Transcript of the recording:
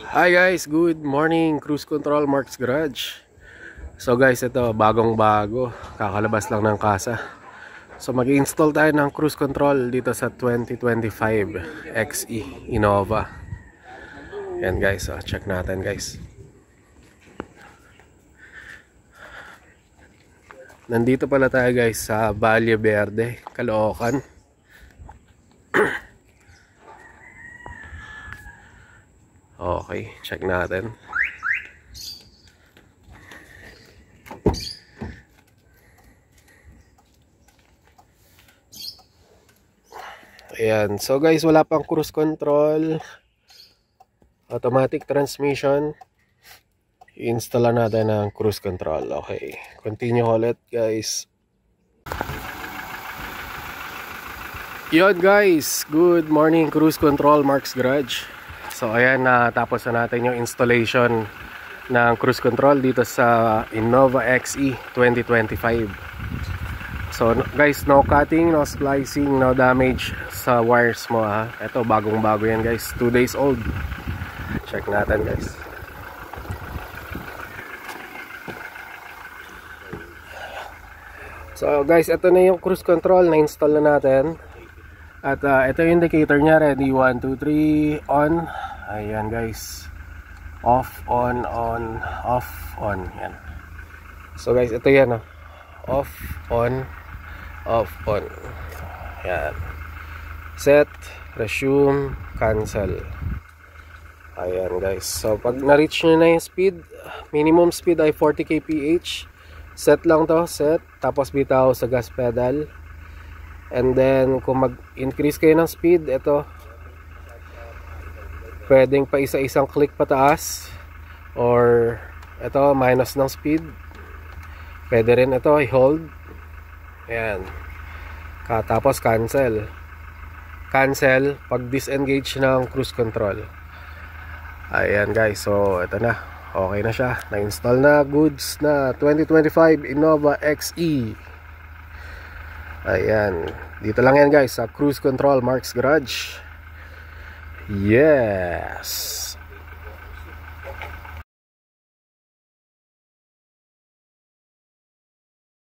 Hi guys, good morning. Cruise Control Mark's Garage. So guys, ito bagong bago, kakalabas lang ng kasa. So mag-install tayo ng cruise control dito sa 2025 XE Innova. Yan guys, so check natin guys. Nandito pala tayo guys sa Valle Verde, Caloocan. Okay, check natin. Ayan, so guys, wala pang cruise control, automatic transmission. I-install natin ang cruise control. Okay, continue ulit guys. Yon guys, good morning. Cruise Control Mark's Garage. So ayan, natapos na natin yung installation ng cruise control dito sa Innova XE 2025. So guys, no cutting, no splicing, no damage sa wires mo ha. Ito bagong bago yan guys, 2 days old. Check natin guys. So guys, ito na yung cruise control na install na natin. At ito yung indicator nya, ready, 1, 2, 3, on. Ayan guys, off, on, off, on. Yan. So guys, ito yan off, on, off, on. Yan. Set, resume, cancel. Ayan guys, so pag na-reach nyo na yung speed, minimum speed ay 40 kph. Set lang to, set, tapos bitaw sa gas pedal. And then kung mag-increase kayo ng speed, ito pwedeng pa isa-isang click pataas, or ito minus ng speed. Pwede rin ito i-hold. Ayan. Tapos cancel. Cancel pag disengage ng cruise control. Ayan guys, so ito na, okay na siya, na-install na, goods na 2025 Innova XE. Ayan, dito lang yan guys sa Cruise Control Mark's Garage. Yes.